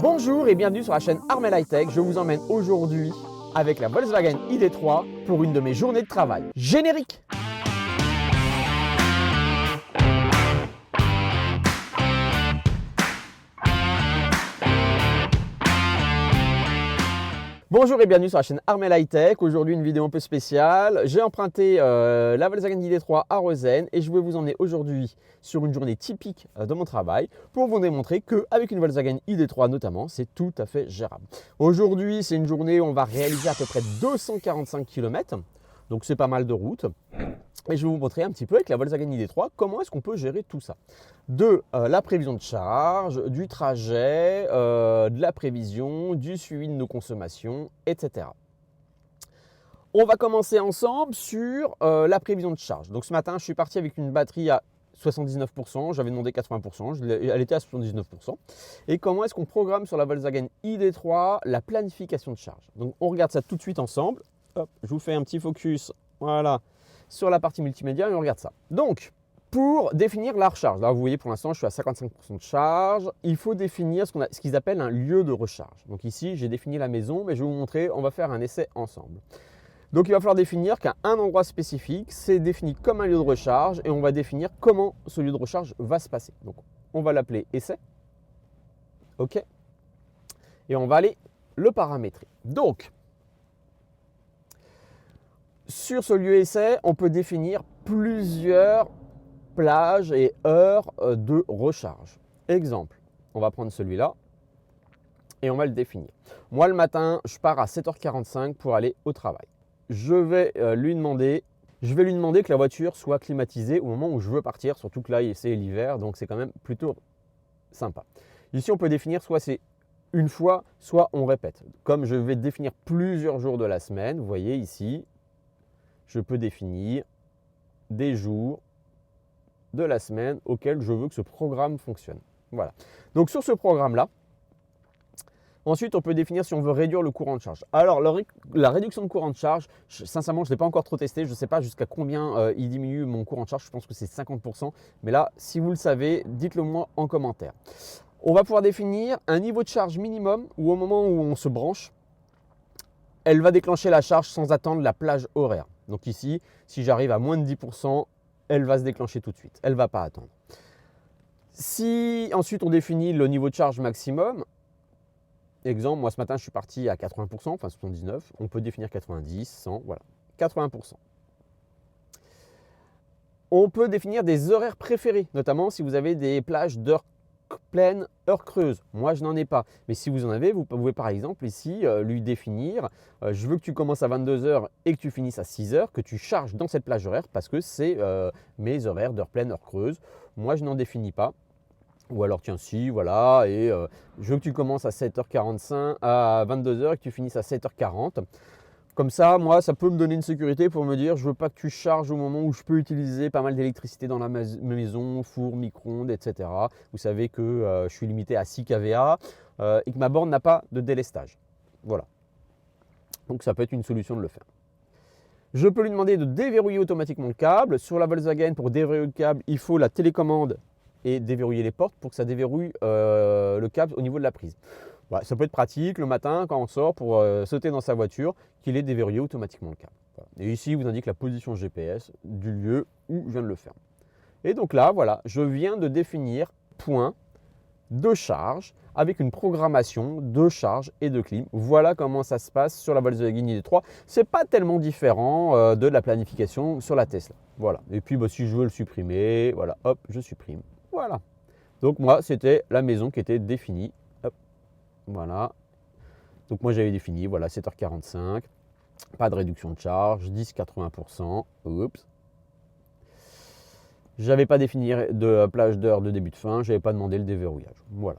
Bonjour et bienvenue sur la chaîne Armel High Tech. Je vous emmène aujourd'hui avec la Volkswagen ID.3 pour une de mes journées de travail. Générique! Bonjour et bienvenue sur la chaîne Armel High Tech. Aujourd'hui une vidéo un peu spéciale. J'ai emprunté la Volkswagen ID.3 à Rosen et je vais vous emmener aujourd'hui sur une journée typique de mon travail pour vous démontrer qu'avec une Volkswagen ID.3 notamment, c'est tout à fait gérable. Aujourd'hui c'est une journée où on va réaliser à peu près 245 km, donc c'est pas mal de route. Et je vais vous montrer un petit peu avec la Volkswagen ID.3 comment est-ce qu'on peut gérer tout ça. De la prévision de charge, du trajet, de la prévision, du suivi de nos consommations, etc. On va commencer ensemble sur la prévision de charge. Donc ce matin, je suis parti avec une batterie à 79%, j'avais demandé 80%, elle était à 79%. Et comment est-ce qu'on programme sur la Volkswagen ID.3 la planification de charge? Donc on regarde ça tout de suite ensemble. Hop, je vous fais un petit focus, voilà, sur la partie multimédia et on regarde ça. Donc, pour définir la recharge, là vous voyez pour l'instant je suis à 55% de charge, il faut définir ce qu'ils appellent un lieu de recharge. Donc ici j'ai défini la maison, mais je vais vous montrer, on va faire un essai ensemble. Donc il va falloir définir qu'à un endroit spécifique, c'est défini comme un lieu de recharge et on va définir comment ce lieu de recharge va se passer. Donc on va l'appeler essai, ok, et on va aller le paramétrer. Donc, sur ce lieu essai, on peut définir plusieurs plages et heures de recharge. Exemple, on va prendre celui-là et on va le définir. Moi, le matin, je pars à 7h45 pour aller au travail. Je vais lui demander que la voiture soit climatisée au moment où je veux partir, surtout que là, c'est l'hiver, donc c'est quand même plutôt sympa. Ici, on peut définir soit c'est une fois, soit on répète. Comme je vais définir plusieurs jours de la semaine, vous voyez ici, je peux définir des jours de la semaine auxquels je veux que ce programme fonctionne. Voilà. Donc sur ce programme-là, ensuite on peut définir si on veut réduire le courant de charge. Alors la réduction de courant de charge, sincèrement je ne l'ai pas encore trop testé, je ne sais pas jusqu'à combien il diminue mon courant de charge, je pense que c'est 50%. Mais là, si vous le savez, dites-le moi en commentaire. On va pouvoir définir un niveau de charge minimum où au moment où on se branche, elle va déclencher la charge sans attendre la plage horaire. Donc ici, si j'arrive à moins de 10%, elle va se déclencher tout de suite. Elle ne va pas attendre. Si ensuite on définit le niveau de charge maximum, exemple, moi ce matin je suis parti à 80%, enfin 79%, on peut définir 90, 100, voilà, 80%. On peut définir des horaires préférés, notamment si vous avez des plages d'heures pleine, heure creuse. Moi, je n'en ai pas. Mais si vous en avez, vous pouvez par exemple ici lui définir je veux que tu commences à 22h et que tu finisses à 6h, que tu charges dans cette plage horaire parce que c'est mes horaires d'heure pleine, heure creuse. Moi, je n'en définis pas. Ou alors, tiens, si, voilà, et je veux que tu commences à 7h45, à 22h et que tu finisses à 7h40. Comme ça, moi, ça peut me donner une sécurité pour me dire je ne veux pas que tu charges au moment où je peux utiliser pas mal d'électricité dans la maison, four, micro-ondes, etc. Vous savez que je suis limité à 6 kVA et que ma borne n'a pas de délestage. Voilà. Donc, ça peut être une solution de le faire. Je peux lui demander de déverrouiller automatiquement le câble. Sur la Volkswagen, pour déverrouiller le câble, il faut la télécommande et déverrouiller les portes pour que ça déverrouille le câble au niveau de la prise. Voilà, ça peut être pratique le matin quand on sort pour sauter dans sa voiture, qu'il ait déverrouillé automatiquement le câble. Voilà. Et ici, il vous indique la position GPS du lieu où je viens de le faire. Et donc là, voilà, je viens de définir point de charge avec une programmation de charge et de clim. Voilà comment ça se passe sur la Volkswagen ID.3. Ce n'est pas tellement différent de la planification sur la Tesla. Voilà. Et puis, si je veux le supprimer, voilà, hop, je supprime. Voilà. Donc moi, c'était la maison qui était définie. Hop. Voilà. Donc moi, j'avais défini, voilà, 7h45. Pas de réduction de charge, 10-80%. Oups. Je n'avais pas défini de plage d'heure de début de fin. Je n'avais pas demandé le déverrouillage. Voilà.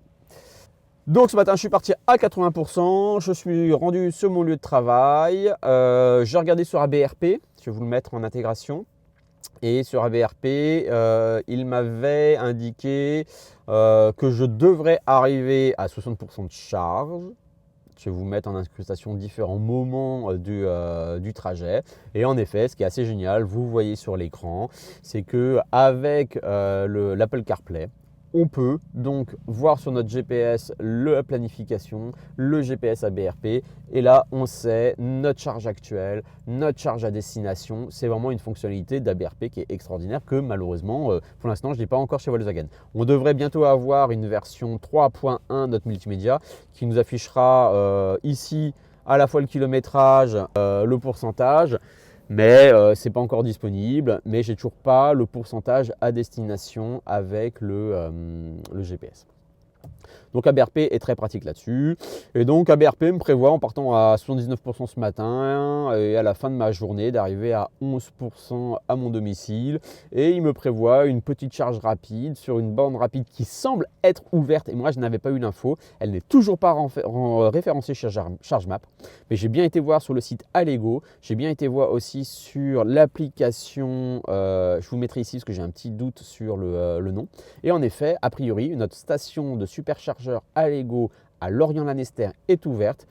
Donc ce matin, je suis parti à 80%. Je suis rendu sur mon lieu de travail. J'ai regardé sur ABRP. Je vais vous le mettre en intégration. Et sur ABRP, il m'avait indiqué que je devrais arriver à 60% de charge. Je vais vous mettre en incrustation différents moments du trajet. Et en effet, ce qui est assez génial, vous voyez sur l'écran, c'est qu'avec l'Apple CarPlay, on peut donc voir sur notre GPS la planification, le GPS ABRP et là on sait notre charge actuelle, notre charge à destination. C'est vraiment une fonctionnalité d'ABRP qui est extraordinaire que malheureusement pour l'instant je n'ai pas encore chez Volkswagen. On devrait bientôt avoir une version 3.1 de notre multimédia qui nous affichera ici à la fois le kilométrage, le pourcentage. Mais ce n'est pas encore disponible, mais j'ai toujours pas le pourcentage à destination avec le GPS. Donc ABRP est très pratique là-dessus. Et donc ABRP me prévoit en partant à 79% ce matin et à la fin de ma journée d'arriver à 11% à mon domicile. Et il me prévoit une petite charge rapide sur une borne rapide qui semble être ouverte. Et moi, je n'avais pas eu l'info. Elle n'est toujours pas référencée chez ChargeMap. Mais j'ai bien été voir sur le site Allego. J'ai bien été voir aussi sur l'application. Je vous mettrai ici parce que j'ai un petit doute sur le nom. Et en effet, a priori, notre station de superchargeur Allego à Lorient-Lanester est ouverte.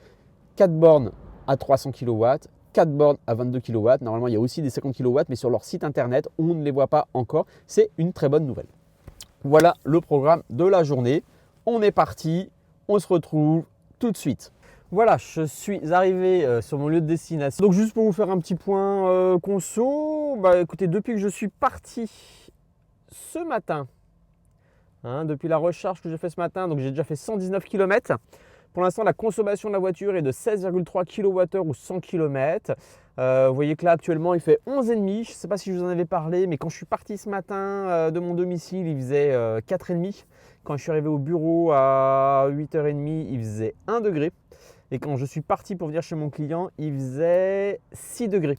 4 bornes à 300 kW, 4 bornes à 22 kW. Normalement, il y a aussi des 50 kW, mais sur leur site internet, on ne les voit pas encore. C'est une très bonne nouvelle. Voilà le programme de la journée. On est parti. On se retrouve tout de suite. Voilà, je suis arrivé sur mon lieu de destination. Donc, juste pour vous faire un petit point conso, écoutez, depuis que je suis parti ce matin, depuis la recharge que j'ai fait ce matin, donc j'ai déjà fait 119 km. Pour l'instant, la consommation de la voiture est de 16,3 kWh ou 100 km. Vous voyez que là, actuellement, il fait 11,5. Je ne sais pas si je vous en avais parlé, mais quand je suis parti ce matin de mon domicile, il faisait 4,5. Quand je suis arrivé au bureau à 8h30, il faisait 1 degré. Et quand je suis parti pour venir chez mon client, il faisait 6 degrés.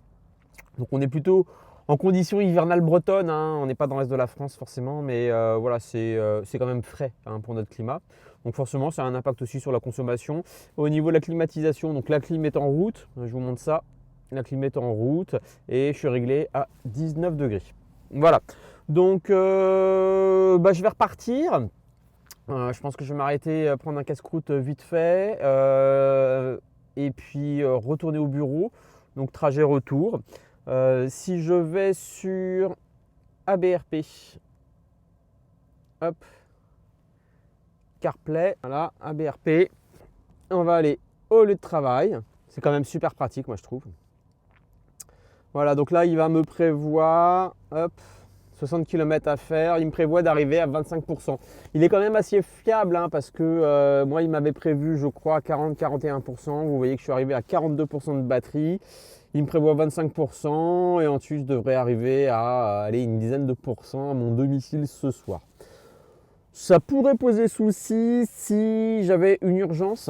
Donc on est plutôt en conditions hivernales bretonnes, on n'est pas dans l'est de la France forcément, mais voilà, c'est quand même frais pour notre climat. Donc forcément, ça a un impact aussi sur la consommation. Au niveau de la climatisation, donc la clim est en route, je vous montre ça. La clim est en route et je suis réglé à 19 degrés. Voilà, donc je vais repartir. Je pense que je vais m'arrêter, prendre un casse-croûte vite fait et puis retourner au bureau. Donc trajet retour. Si je vais sur ABRP, hop, CarPlay, voilà, ABRP, on va aller au lieu de travail. C'est quand même super pratique, moi je trouve. Voilà, donc là il va me prévoir, hop, 60 km à faire, il me prévoit d'arriver à 25%. Il est quand même assez fiable parce que moi il m'avait prévu je crois 40-41%, vous voyez que je suis arrivé à 42% de batterie. Il me prévoit 25% et ensuite je devrais arriver à aller une dizaine de pourcents à mon domicile ce soir. Ça pourrait poser souci si j'avais une urgence.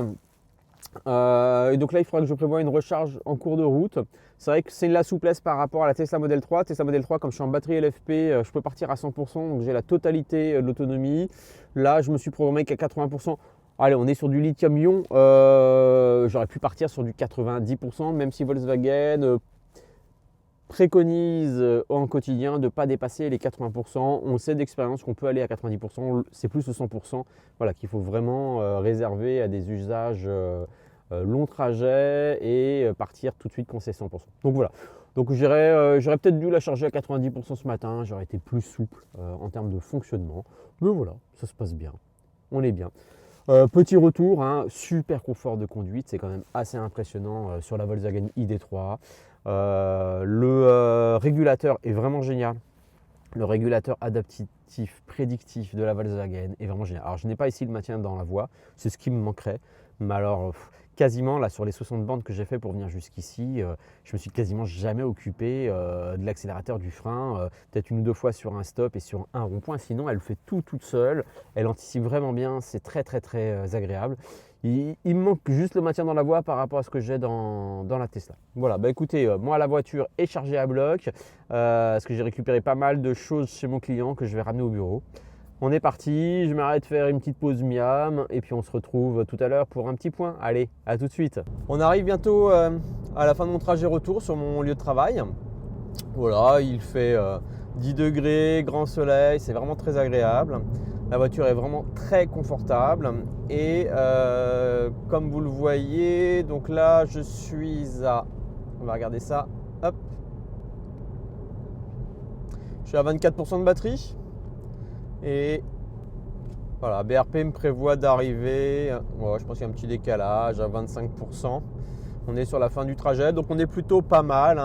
Et donc là, il faudra que je prévoie une recharge en cours de route. C'est vrai que c'est de la souplesse par rapport à la Tesla Model 3. Tesla Model 3, comme je suis en batterie LFP, je peux partir à 100%, donc j'ai la totalité de l'autonomie. Là, je me suis programmé qu'à 80%. Allez, on est sur du lithium-ion. J'aurais pu partir sur du 90%, même si Volkswagen préconise en quotidien de ne pas dépasser les 80%. On sait d'expérience qu'on peut aller à 90%. C'est plus de 100%. Voilà, qu'il faut vraiment réserver à des usages long trajet et partir tout de suite quand c'est 100%. Donc voilà. Donc j'aurais peut-être dû la charger à 90% ce matin. J'aurais été plus souple en termes de fonctionnement. Mais voilà, ça se passe bien. On est bien. Petit retour, super confort de conduite, c'est quand même assez impressionnant sur la Volkswagen ID.3. Le régulateur est vraiment génial. Le régulateur adaptatif prédictif de la Volkswagen est vraiment génial. Alors je n'ai pas ici le maintien dans la voie, c'est ce qui me manquerait. Mais alors quasiment là sur les 60 bornes que j'ai fait pour venir jusqu'ici, je me suis quasiment jamais occupé de l'accélérateur, du frein, peut-être une ou deux fois sur un stop et sur un rond-point. Sinon elle fait tout toute seule, elle anticipe vraiment bien, c'est très agréable. Il me manque juste le maintien dans la voie par rapport à ce que j'ai dans la Tesla. Voilà, écoutez, moi la voiture est chargée à bloc parce que j'ai récupéré pas mal de choses chez mon client que je vais ramener au bureau. On est parti, je m'arrête faire une petite pause miam et puis on se retrouve tout à l'heure pour un petit point. Allez, à tout de suite. On arrive bientôt à la fin de mon trajet retour sur mon lieu de travail. Voilà, il fait 10 degrés, grand soleil, c'est vraiment très agréable. La voiture est vraiment très confortable et comme vous le voyez, donc là je suis à, on va regarder ça, hop, je suis à 24% de batterie et Voilà, BRP me prévoit d'arriver, je pense qu'il y a un petit décalage à 25%. On est sur la fin du trajet, donc on est plutôt pas mal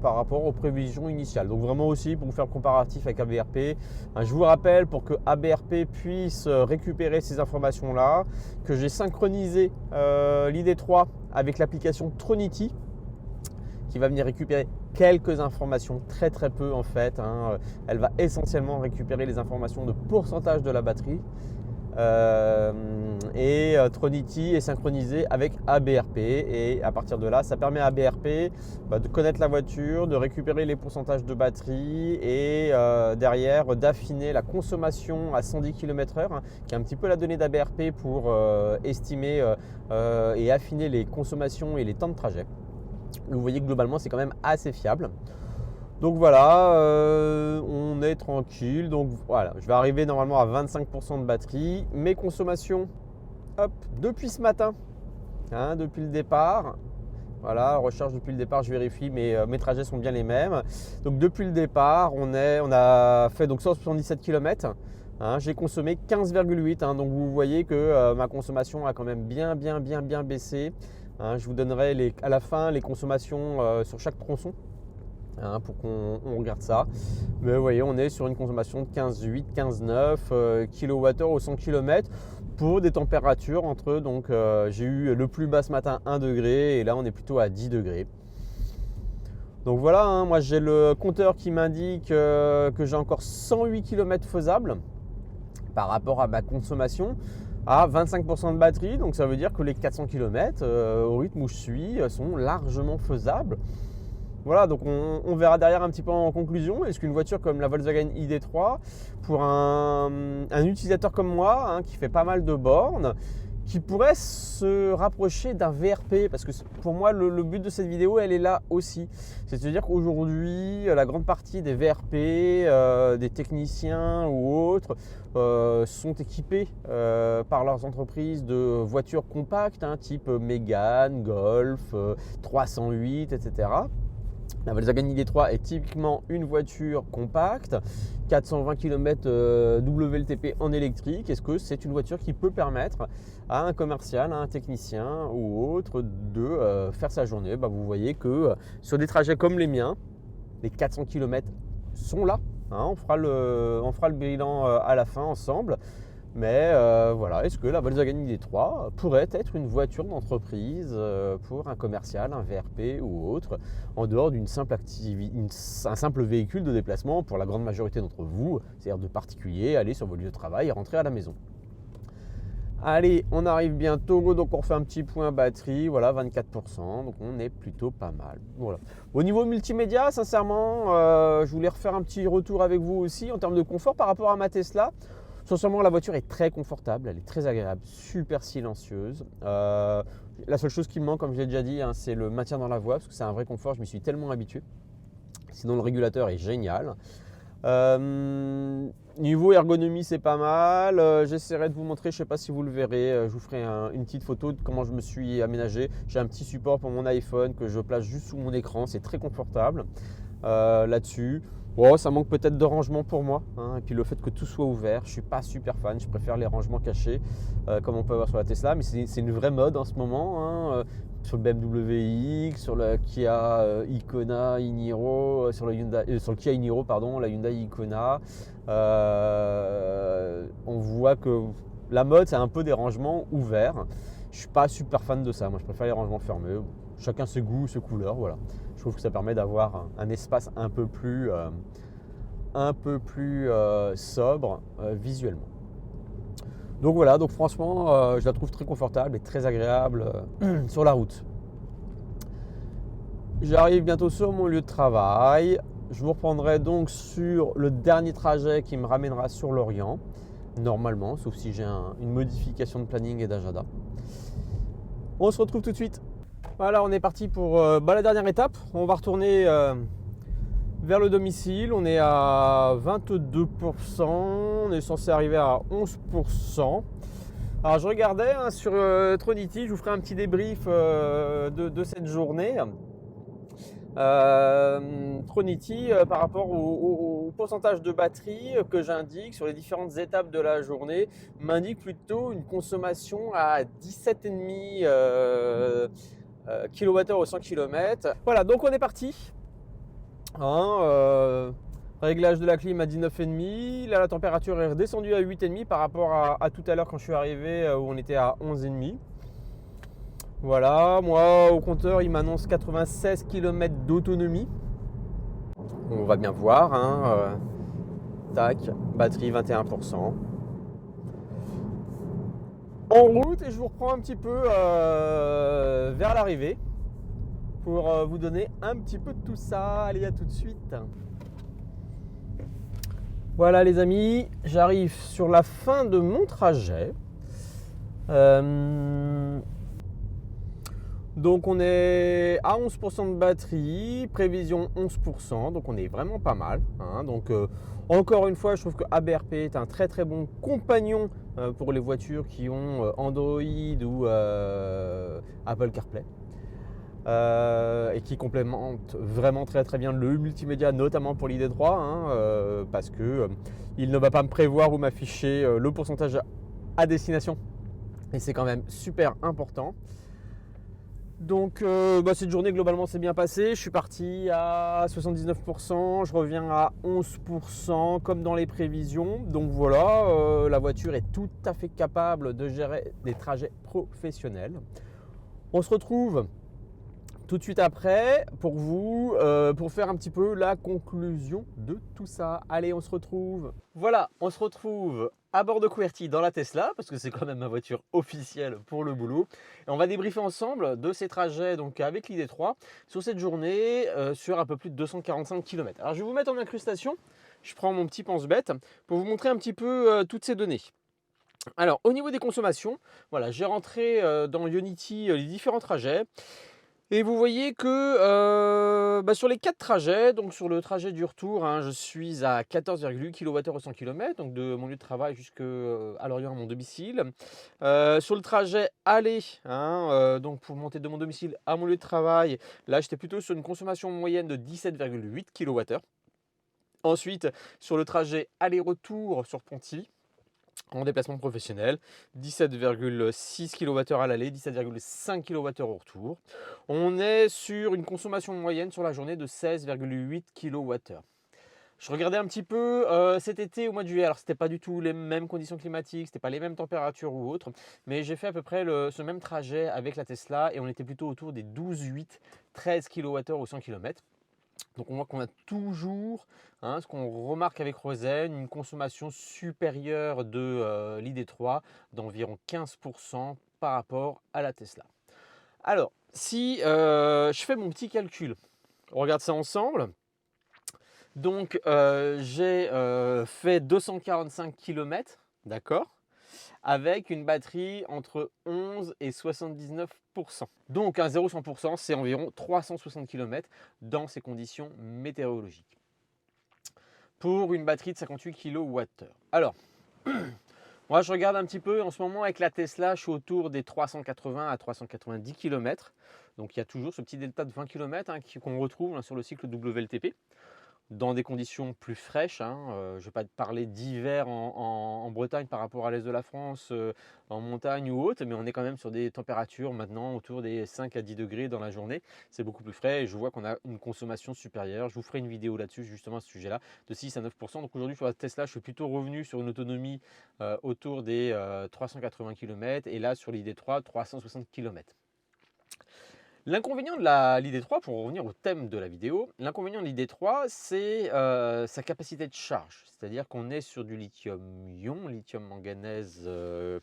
par rapport aux prévisions initiales. Donc vraiment aussi pour vous faire le comparatif avec ABRP, je vous rappelle pour que ABRP puisse récupérer ces informations-là, que j'ai synchronisé l'ID3 avec l'application Tronity, qui va venir récupérer quelques informations, très peu en fait. Elle va essentiellement récupérer les informations de pourcentage de la batterie. Tronity est synchronisé avec ABRP et à partir de là, ça permet à ABRP de connaître la voiture, de récupérer les pourcentages de batterie et derrière d'affiner la consommation à 110 km/h, qui est un petit peu la donnée d'ABRP pour estimer et affiner les consommations et les temps de trajet. Vous voyez que globalement c'est quand même assez fiable. Donc voilà, on est tranquille. Donc voilà, je vais arriver normalement à 25% de batterie. Mes consommations, hop, depuis ce matin, depuis le départ. Voilà, recharge depuis le départ, je vérifie, mais mes trajets sont bien les mêmes. Donc depuis le départ, on a fait donc 177 km. J'ai consommé 15,8. Donc vous voyez que ma consommation a quand même bien baissé. Je vous donnerai à la fin les consommations sur chaque tronçon. Pour qu'on regarde ça. Mais vous voyez, on est sur une consommation de 15,8, 15,9 kWh au 100 km pour des températures entre, donc j'ai eu le plus bas ce matin 1 degré et là on est plutôt à 10 degrés. Donc voilà, moi j'ai le compteur qui m'indique que j'ai encore 108 km faisables par rapport à ma consommation à 25% de batterie. Donc ça veut dire que les 400 km au rythme où je suis sont largement faisables. Voilà, donc on verra derrière un petit peu en conclusion. Est-ce qu'une voiture comme la Volkswagen ID3, pour un utilisateur comme moi, qui fait pas mal de bornes, qui pourrait se rapprocher d'un VRP, parce que pour moi le but de cette vidéo elle est là aussi, c'est-à-dire qu'aujourd'hui la grande partie des VRP, des techniciens ou autres sont équipés par leurs entreprises de voitures compactes, type Mégane, Golf, 308, etc. La Volkswagen ID3 est typiquement une voiture compacte, 420 km WLTP en électrique. Est-ce que c'est une voiture qui peut permettre à un commercial, à un technicien ou autre de faire sa journée? Vous voyez que sur des trajets comme les miens, les 400 km sont là. On fera le bilan à la fin ensemble. Mais voilà, est-ce que la Volkswagen ID3 pourrait être une voiture d'entreprise pour un commercial, un VRP ou autre, en dehors d'un simple véhicule de déplacement pour la grande majorité d'entre vous, c'est-à-dire de particuliers, aller sur vos lieux de travail et rentrer à la maison. Allez, on arrive bientôt, donc on fait un petit point batterie, voilà, 24%, donc on est plutôt pas mal. Voilà. Au niveau multimédia, sincèrement, je voulais refaire un petit retour avec vous aussi en termes de confort par rapport à ma Tesla. Sincèrement, la voiture est très confortable, elle est très agréable, super silencieuse. La seule chose qui me manque, comme je l'ai déjà dit, c'est le maintien dans la voie, parce que c'est un vrai confort, je m'y suis tellement habitué. Sinon, le régulateur est génial. Niveau ergonomie, c'est pas mal. J'essaierai de vous montrer, je ne sais pas si vous le verrez, je vous ferai une petite photo de comment je me suis aménagé. J'ai un petit support pour mon iPhone que je place juste sous mon écran, c'est très confortable là-dessus. Bon, ça manque peut-être de rangement pour moi, et puis le fait que tout soit ouvert, je ne suis pas super fan, je préfère les rangements cachés comme on peut avoir sur la Tesla, mais c'est une vraie mode en ce moment, sur le BMW iX, sur le Kia Icona e-Niro, sur le Kia e-Niro, pardon, la Hyundai Icona. On voit que la mode c'est un peu des rangements ouverts. Je ne suis pas super fan de ça, moi je préfère les rangements fermés. Chacun ses goûts, ses couleurs, voilà. Je trouve que ça permet d'avoir un espace un peu plus sobre visuellement. Donc voilà, donc franchement, je la trouve très confortable et très agréable sur la route. J'arrive bientôt sur mon lieu de travail. Je vous reprendrai donc sur le dernier trajet qui me ramènera sur l'Orient, normalement, sauf si j'ai une modification de planning et d'agenda. On se retrouve tout de suite. Voilà, on est parti pour la dernière étape. On va retourner vers le domicile. On est à 22%. On est censé arriver à 11%. Alors je regardais sur Tronity, je vous ferai un petit débrief de cette journée. Tronity, par rapport au pourcentage de batterie que j'indique sur les différentes étapes de la journée, m'indique plutôt une consommation à 17,5 kWh au 100 km. Voilà, donc on est parti. Réglage de la clim à 19,5. Là, la température est redescendue à 8,5 par rapport à tout à l'heure quand je suis arrivé où on était à 11,5. Voilà, moi au compteur il m'annonce 96 km d'autonomie. On va bien voir. Tac, batterie 21%. En route et je vous reprends un petit peu vers l'arrivée pour vous donner un petit peu de tout ça. Allez, à tout de suite. Voilà les amis, j'arrive sur la fin de mon trajet. Donc on est à 11% de batterie, prévision 11%, donc on est vraiment pas mal. Donc encore une fois, je trouve que ABRP est un très très bon compagnon pour les voitures qui ont Android ou Apple CarPlay. Et qui complémente vraiment très très bien le multimédia, notamment pour l'ID3, parce que il ne va pas me prévoir ou m'afficher le pourcentage à destination, et c'est quand même super important. Donc cette journée globalement s'est bien passée, je suis parti à 79%, je reviens à 11% comme dans les prévisions. Donc voilà, la voiture est tout à fait capable de gérer des trajets professionnels. On se retrouve tout de suite après pour vous, pour faire un petit peu la conclusion de tout ça. Allez, on se retrouve. Voilà, on se retrouve à bord de QWERTY dans la Tesla, parce que c'est quand même ma voiture officielle pour le boulot. Et on va débriefer ensemble de ces trajets donc avec l'ID3 sur cette journée, sur un peu plus de 245 km. Alors je vais vous mettre en incrustation, je prends mon petit pense-bête pour vous montrer un petit peu toutes ces données. Alors au niveau des consommations, voilà, j'ai rentré dans Ionity les différents trajets. Et vous voyez que sur les 4 trajets, donc sur le trajet du retour, je suis à 14,8 kWh au 100 km, donc de mon lieu de travail jusqu'à Lorient à mon domicile. Sur le trajet aller, donc pour monter de mon domicile à mon lieu de travail, là j'étais plutôt sur une consommation moyenne de 17,8 kWh. Ensuite, sur le trajet aller-retour sur Pontivy, en déplacement professionnel, 17,6 kWh à l'aller, 17,5 kWh au retour. On est sur une consommation moyenne sur la journée de 16,8 kWh. Je regardais un petit peu cet été au mois de juillet, alors c'était pas du tout les mêmes conditions climatiques, c'était pas les mêmes températures ou autres, mais j'ai fait à peu près ce même trajet avec la Tesla et on était plutôt autour des 12,8, 13 kWh au 100 km. Donc on voit qu'on a toujours, ce qu'on remarque avec Rosen, une consommation supérieure de l'ID3 d'environ 15% par rapport à la Tesla. Alors, si je fais mon petit calcul, on regarde ça ensemble. Donc j'ai fait 245 km, d'accord, avec une batterie entre 11 et 79%. Donc un 0-100%, c'est environ 360 km dans ces conditions météorologiques. Pour une batterie de 58 kWh. Alors, moi je regarde un petit peu en ce moment avec la Tesla, je suis autour des 380 à 390 km. Donc il y a toujours ce petit delta de 20 km qu'on retrouve sur le cycle WLTP. Dans des conditions plus fraîches. Je ne vais pas te parler d'hiver en Bretagne par rapport à l'est de la France, en montagne ou autre, mais on est quand même sur des températures maintenant autour des 5 à 10 degrés dans la journée. C'est beaucoup plus frais et je vois qu'on a une consommation supérieure. Je vous ferai une vidéo là-dessus, justement à ce sujet-là, de 6 à 9%. Donc aujourd'hui sur la Tesla, je suis plutôt revenu sur une autonomie autour des 380 km et là sur l'ID3, 360 km. L'inconvénient de l'ID3, pour revenir au thème de la vidéo, l'inconvénient de l'ID3, c'est sa capacité de charge. C'est-à-dire qu'on est sur du lithium-ion, lithium-manganèse,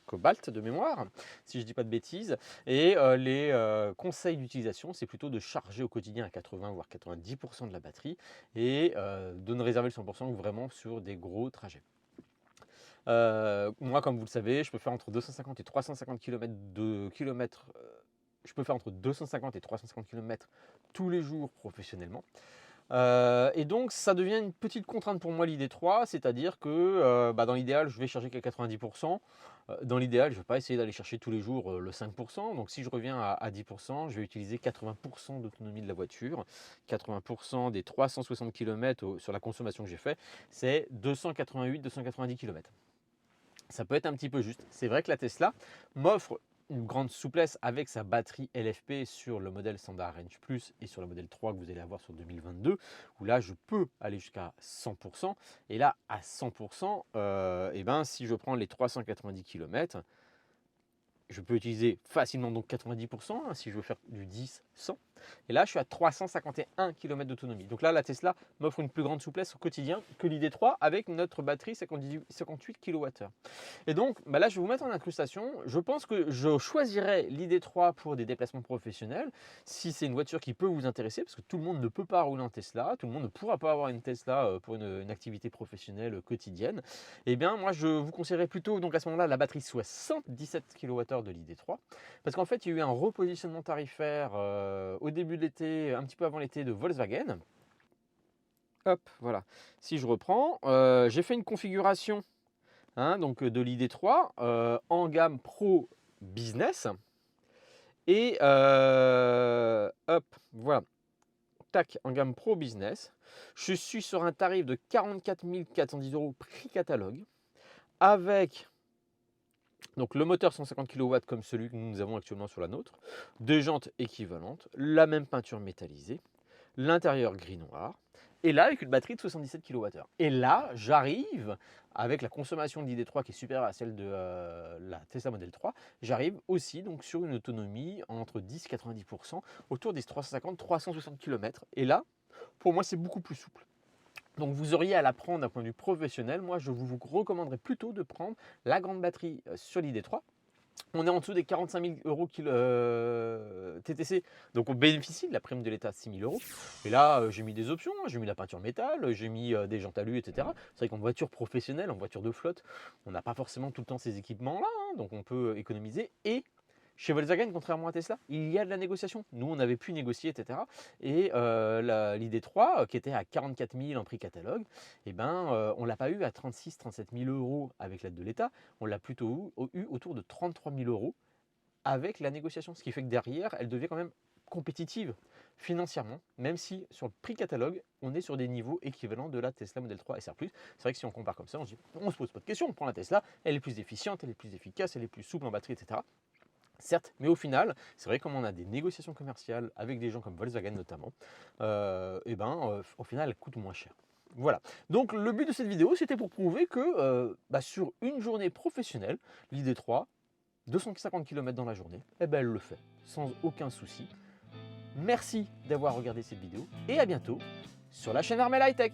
cobalt de mémoire, si je ne dis pas de bêtises. Et les conseils d'utilisation, c'est plutôt de charger au quotidien à 80 voire 90% de la batterie et de ne réserver le 100% que vraiment sur des gros trajets. Moi, comme vous le savez, je peux faire entre 250 et 350 km je peux faire entre 250 et 350 km tous les jours professionnellement. Et donc ça devient une petite contrainte pour moi l'ID3, c'est-à-dire que dans l'idéal je vais charger qu'à 90%. Dans l'idéal je ne vais pas essayer d'aller chercher tous les jours le 5%. Donc si je reviens à 10%, je vais utiliser 80% d'autonomie de la voiture. 80% des 360 km sur la consommation que j'ai fait, c'est 288-290 km. Ça peut être un petit peu juste. C'est vrai que la Tesla m'offre une grande souplesse avec sa batterie LFP sur le modèle Standard Range Plus et sur le modèle 3 que vous allez avoir sur 2022, où là je peux aller jusqu'à 100%. Et là à 100%, si je prends les 390 km, je peux utiliser facilement donc 90% si je veux faire du 10-100. Et là, je suis à 351 km d'autonomie. Donc là, la Tesla m'offre une plus grande souplesse au quotidien que l'ID3 avec notre batterie 58 kWh. Et donc là, je vais vous mettre en incrustation. Je pense que je choisirais l'ID3 pour des déplacements professionnels si c'est une voiture qui peut vous intéresser, parce que tout le monde ne peut pas rouler en Tesla, tout le monde ne pourra pas avoir une Tesla pour une activité professionnelle quotidienne. Eh bien, moi, je vous conseillerais plutôt donc à ce moment-là la batterie 77 kWh de l'ID3, parce qu'en fait, il y a eu un repositionnement tarifaire au début de l'été, un petit peu avant l'été de Volkswagen. Hop, voilà. Si je reprends, j'ai fait une configuration donc de l'ID3 en gamme Pro Business. Et hop, voilà. Tac, en gamme Pro Business. Je suis sur un tarif de 44 410 € prix catalogue, avec donc le moteur 150 kW comme celui que nous avons actuellement sur la nôtre, deux jantes équivalentes, la même peinture métallisée, l'intérieur gris-noir, et là avec une batterie de 77 kWh. Et là, j'arrive, avec la consommation de l'ID3 qui est supérieure à celle de la Tesla Model 3, j'arrive aussi donc sur une autonomie entre 10 et 90%, autour des 350-360 km. Et là, pour moi, c'est beaucoup plus souple. Donc vous auriez à la prendre d'un point de vue professionnel. Moi, je vous recommanderais plutôt de prendre la grande batterie sur l'ID3. On est en dessous des 45 000 € TTC, donc on bénéficie de la prime de l'État 6 000 €. Et là, j'ai mis des options, j'ai mis la peinture métal, j'ai mis des jantes alu, etc. C'est vrai qu'en voiture professionnelle, en voiture de flotte, on n'a pas forcément tout le temps ces équipements-là, donc on peut économiser. Et chez Volkswagen, contrairement à Tesla, il y a de la négociation. Nous, on avait pu négocier, etc. Et l'ID3, qui était à 44 000 en prix catalogue, on ne l'a pas eu à 36-37 000 € avec l'aide de l'État. On l'a plutôt eu autour de 33 000 € avec la négociation. Ce qui fait que derrière, elle devient quand même compétitive financièrement, même si sur le prix catalogue, on est sur des niveaux équivalents de la Tesla Model 3 SR+. C'est vrai que si on compare comme ça, on se pose pas de questions. On prend la Tesla, elle est plus efficiente, elle est plus efficace, elle est plus souple en batterie, etc. Certes, mais au final, c'est vrai comme on a des négociations commerciales avec des gens comme Volkswagen notamment, au final, elle coûte moins cher. Voilà. Donc le but de cette vidéo, c'était pour prouver que sur une journée professionnelle, l'ID3, 250 km dans la journée, elle le fait sans aucun souci. Merci d'avoir regardé cette vidéo et à bientôt sur la chaîne Armel High Tech.